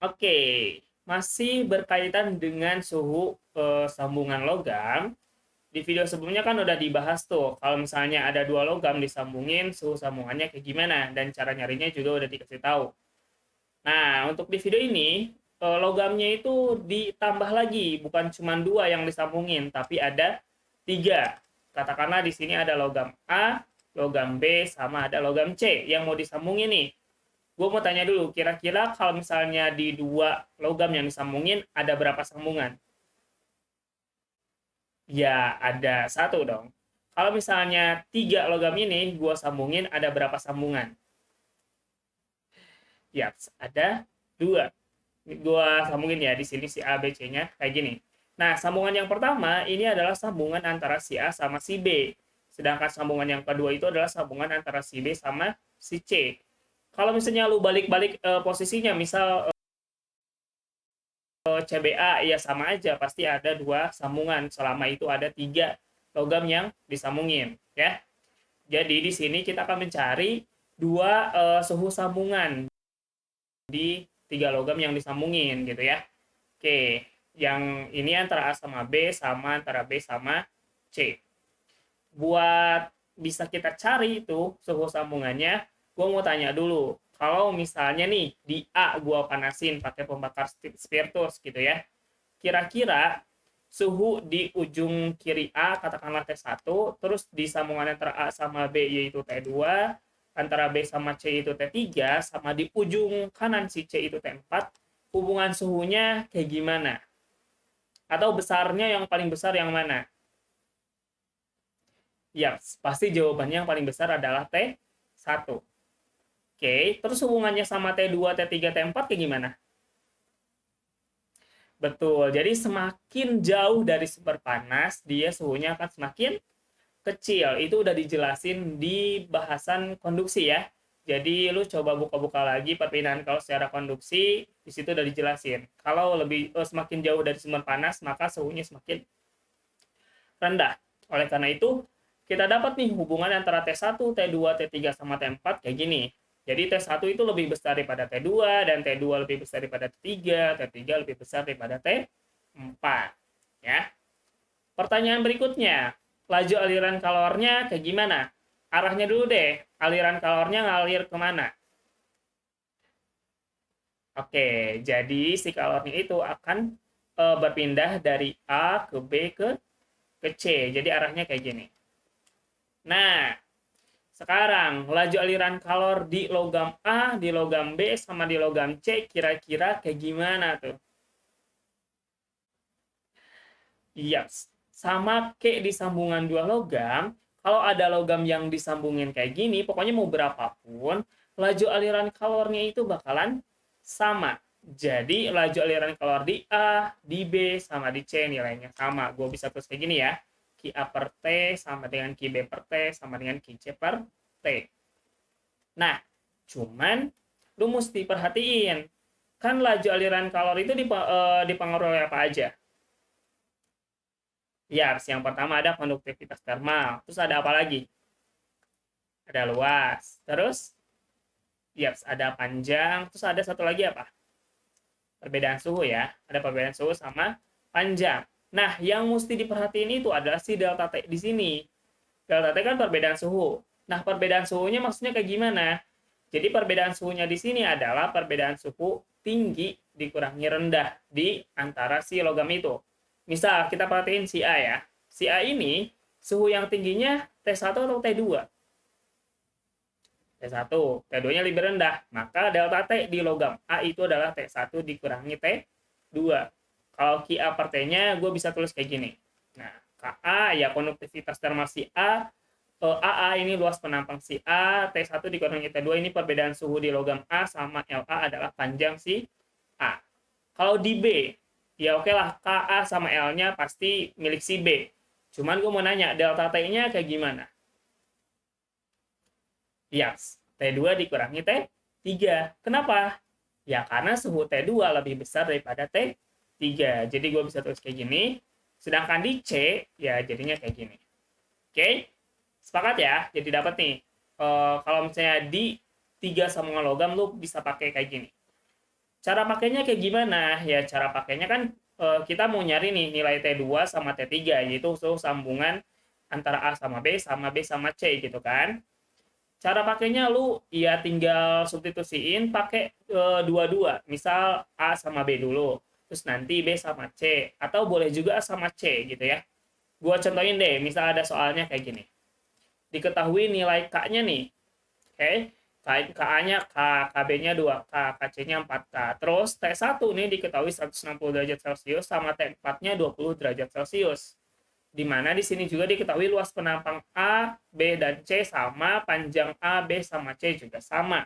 Oke, masih berkaitan dengan suhu sambungan logam. Di video sebelumnya kan udah dibahas tuh, kalau misalnya ada dua logam disambungin, suhu sambungannya kayak gimana, dan cara nyarinya juga udah dikasih tahu. Nah, untuk di video ini, logamnya itu ditambah lagi, bukan cuma dua yang disambungin, tapi ada tiga. Katakanlah di sini ada logam A, logam B, sama ada logam C yang mau disambungin nih. Gue mau tanya dulu, kira-kira kalau misalnya di dua logam yang disambungin, ada berapa sambungan? Ya, ada satu dong. Kalau misalnya tiga logam ini, gue sambungin, ada berapa sambungan? Ya, ada dua. Gua sambungin ya di sini si A, B, C-nya kayak gini. Nah, sambungan yang pertama ini adalah sambungan antara si A sama si B. Sedangkan sambungan yang kedua itu adalah sambungan antara si B sama si C. Kalau misalnya lu balik-balik posisinya, misal CBA, ya sama aja, pasti ada dua sambungan selama itu ada tiga logam yang disambungin, ya. Jadi di sini kita akan mencari dua suhu sambungan di tiga logam yang disambungin gitu ya. Oke, yang ini antara A sama B sama antara B sama C. Buat bisa kita cari itu suhu sambungannya, gue mau tanya dulu. Kalau misalnya nih di A gue panasin pakai pembakar spiritus gitu ya. Kira-kira suhu di ujung kiri A katakanlah T1, terus di sambungan antara A sama B yaitu T2, antara B sama C itu T3, sama di ujung kanan si C itu T4, hubungan suhunya kayak gimana? Atau besarnya yang paling besar yang mana? Ya, pasti jawabannya yang paling besar adalah T1. Oke, terus hubungannya sama T2, T3, T4 kayak gimana? Betul, jadi semakin jauh dari sumber panas, dia suhunya akan semakin kecil. Itu udah dijelasin di bahasan konduksi ya. Jadi lu coba buka-buka lagi perpindahan kalau secara konduksi, di situ udah dijelasin. Kalau semakin jauh dari sumber panas, maka suhunya semakin rendah. Oleh karena itu, kita dapat nih hubungan antara T1, T2, T3 sama T4 kayak gini. Jadi T1 itu lebih besar daripada T2 dan T2 lebih besar daripada T3, T3 lebih besar daripada T4. Ya. Pertanyaan berikutnya, laju aliran kalornya kayak gimana? Arahnya dulu deh, aliran kalornya ngalir kemana? Oke, jadi si kalornya itu akan berpindah dari A ke B ke C. Jadi arahnya kayak gini. Nah, sekarang laju aliran kalor di logam A, di logam B, sama di logam C kira-kira kayak gimana tuh? Iya, sama kayak di sambungan dua logam, kalau ada logam yang disambungin kayak gini, pokoknya mau berapapun, laju aliran kalornya itu bakalan sama. Jadi laju aliran kalor di A, di B, sama di C nilainya sama. Gue bisa tulis kayak gini ya. Ki A per T sama dengan Ki B per T sama dengan Ki C per T. Nah, cuman lu mesti perhatiin, kan laju aliran kalor itu dipengaruhi oleh apa aja? Ya, yang pertama ada konduktivitas termal. Terus ada apa lagi? Ada luas. Terus, ya, ada panjang. Terus ada satu lagi apa? Perbedaan suhu ya. Ada perbedaan suhu sama panjang. Nah, yang mesti diperhatiin itu adalah si delta T di sini. Delta T kan perbedaan suhu. Nah, perbedaan suhunya maksudnya kayak gimana? Jadi perbedaan suhunya di sini adalah perbedaan suhu tinggi dikurangi rendah di antara si logam itu. Misal kita perhatiin si A ya. Si A ini suhu yang tingginya T1 atau T2? T1. T2-nya lebih rendah. Maka delta T di logam A itu adalah T1 dikurangi T2. Kalau Ki A per T-nya gue bisa tulis kayak gini. Nah, Ka ya konduktivitas termal si A, AA ini luas penampang si A, T1 dikurangi T2 ini perbedaan suhu di logam A, sama LA adalah panjang si A. Kalau di B, ya oke lah, KA sama L-nya pasti milik si B. Cuman gue mau nanya, delta T-nya kayak gimana? Ya, T2 dikurangi T3. Kenapa? Ya karena suhu T2 lebih besar daripada T3. Jadi gue bisa tulis kayak gini. Sedangkan di C, ya jadinya kayak gini. Oke? Sepakat ya? Jadi dapat nih. Kalau misalnya di tiga sambungan logam, lu bisa pakai kayak gini. Cara pakainya kayak gimana? Ya, cara pakainya kan kita mau nyari nih nilai T2 sama T3, yaitu suhu sambungan antara A sama B sama C gitu kan. Cara pakainya lu ya tinggal substitusiin pakai dua-dua. Misal A sama B dulu, terus nanti B sama C, atau boleh juga A sama C gitu ya. Gua contohin deh, misal ada soalnya kayak gini. Diketahui nilai K-nya nih. Oke, KA-nya K, KB-nya 2K, KC-nya 4K. Terus T1 nih diketahui 160 derajat Celcius sama T4-nya 20 derajat Celcius. Di mana di sini juga diketahui luas penampang A, B, dan C sama, panjang A, B, sama C juga sama.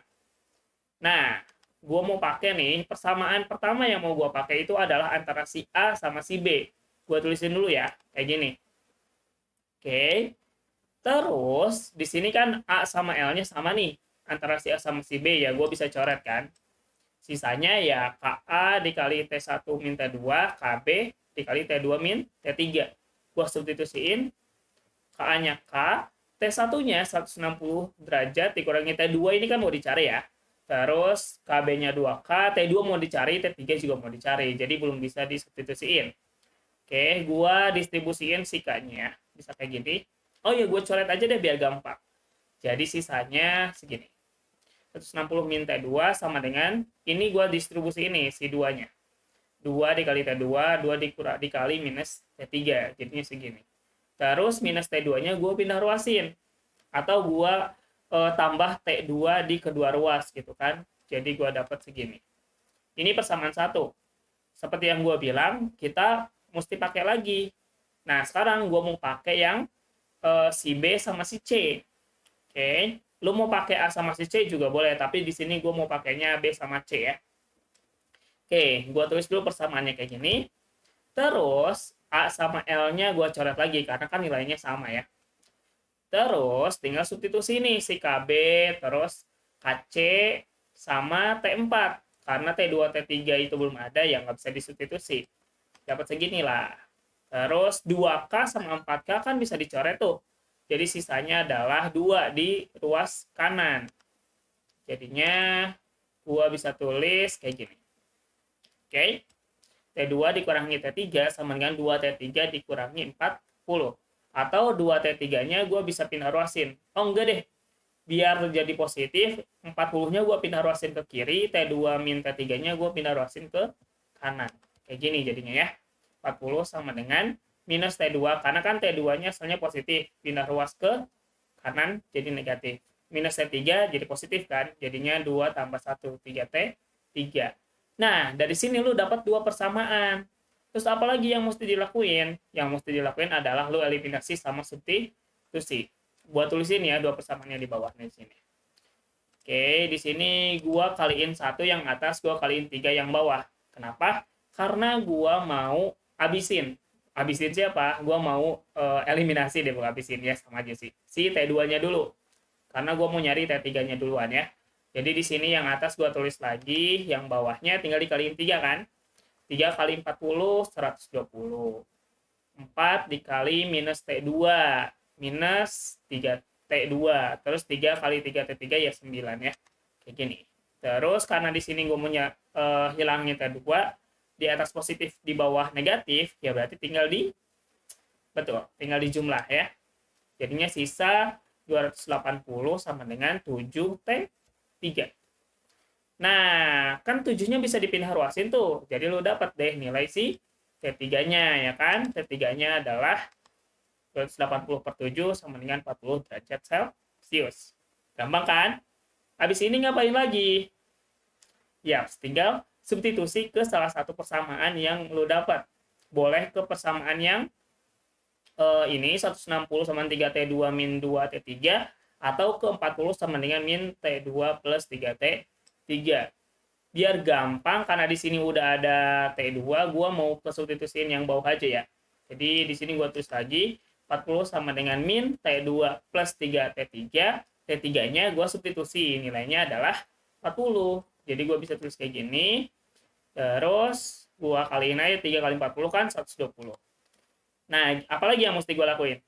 Nah, gue mau pakai nih, persamaan pertama yang mau gue pakai itu adalah antara si A sama si B. Gue tulisin dulu ya, kayak gini. Oke, terus di sini kan A sama L-nya sama nih, antara si A sama si B ya, gue bisa coret kan. Sisanya ya KA dikali T1 min T2, KB dikali T2 min T3. Gue substitusiin, KA-nya K, T1-nya 160 derajat dikurangi T2 ini kan mau dicari ya. Terus KB-nya 2K, T2 mau dicari, T3 juga mau dicari. Jadi belum bisa disubstitusiin. Oke, gua distribusiin si K-nya. Bisa kayak gini. Oh ya, gue coret aja deh biar gampang. Jadi sisanya segini. 160 min T2 sama dengan, ini gua distribusi ini, si 2-nya. 2 dikali T2, 2 dikali minus T3. Jadinya segini. Terus minus T2-nya gue pindah ruasin. Atau gue tambah T2 di kedua ruas gitu kan. Jadi gue dapat segini. Ini persamaan satu. Seperti yang gue bilang, kita mesti pakai lagi. Nah, sekarang gue mau pakai yang si B sama si C. Oke. Lu mau pakai A sama si C juga boleh, tapi di sini gue mau pakainya B sama C ya. Oke, gue tulis dulu persamaannya kayak gini. Terus A sama L-nya gue coret lagi karena kan nilainya sama ya. Terus tinggal substitusi nih si KB, terus KC sama T4. Karena T2, T3 itu belum ada yang nggak bisa disubstitusi. Dapat segini lah. Terus 2K sama 4K kan bisa dicoret tuh. Jadi sisanya adalah 2 di ruas kanan. Jadinya gua bisa tulis kayak gini. Oke. T2 dikurangi T3 sama dengan 2T3 dikurangi 40. Atau 2T3-nya gue bisa pindah ruasin. Oh enggak deh, biar jadi positif, 40-nya gue pindah ruasin ke kiri, T2 min T3-nya gue pindah ruasin ke kanan. Kayak gini jadinya ya. 40 sama dengan minus T2, karena kan T2-nya asalnya positif, pindah ruas ke kanan jadi negatif. Minus T3 jadi positif kan, jadinya 2 tambah 1, 3T3. Nah, dari sini lu dapat dua persamaan. Terus apa lagi yang mesti dilakuin? Yang mesti dilakuin adalah lu eliminasi sama substitusi. Gua tulisin ya dua persamaannya di bawahnya di sini. Oke, di sini gua kaliin 1 yang atas, gua kaliin 3 yang bawah. Kenapa? Karena gua mau habisin. Habisin siapa? Gua mau eliminasi deh, bukan habisin ya, sama aja sih. Si T2-nya dulu. Karena gua mau nyari T3-nya duluan ya. Jadi di sini yang atas gua tulis lagi, yang bawahnya tinggal dikaliin 3 kan. 3 kali 40, 120. 4 dikali minus T2, minus 3T2. Terus 3 kali 3T3 ya 9 ya. Kayak gini. Terus karena di sini gue mau hilangin T2, di atas positif, di bawah negatif, ya berarti tinggal tinggal dijumlah ya. Jadinya sisa 280 sama dengan 7T3. Nah, kan 7-nya bisa dipindah ruasin tuh. Jadi lu dapat deh nilai si T3-nya ya kan. T3-nya adalah 280 per 7 sama dengan 40 derajat Celcius. Gampang kan? Habis ini ngapain lagi? Ya, tinggal substitusi ke salah satu persamaan yang lu dapat. Boleh ke persamaan yang ini 160 sama 3T2 min 2T3 atau ke 40 sama dengan min T2 plus 3T3. Biar gampang karena di sini udah ada T2, gua mau ke substitusiin yang bawah aja ya. Jadi di sini gua tulis lagi 40 sama dengan min T2 plus 3T3. T3-nya gua substitusi, nilainya adalah 40. Jadi gua bisa tulis kayak gini. Terus gua kaliin aja 3 kali 40 kan 120. Nah, apalagi yang mesti gue lakuin?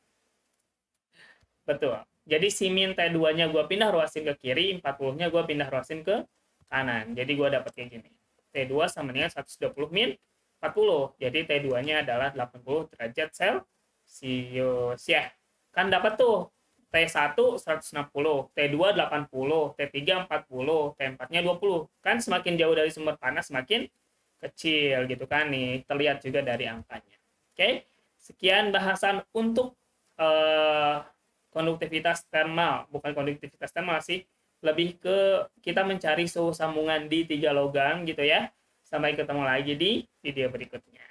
Betul. Jadi si min T2-nya gue pindah ruasin ke kiri, 40-nya gue pindah ruasin ke kanan. Jadi gue dapet kayak gini. T2 sama dengan 120 min 40. Jadi T2-nya adalah 80 derajat Celcius ya. Kan dapat tuh T1 160, T2 80, T3 40, T4-nya 20. Kan semakin jauh dari sumber panas semakin kecil gitu kan nih. Terlihat juga dari angkanya. Oke. Sekian bahasan untuk konduktivitas thermal, bukan konduktivitas thermal sih, lebih ke kita mencari suhu sambungan di 3 logam gitu ya. Sampai ketemu lagi di video berikutnya.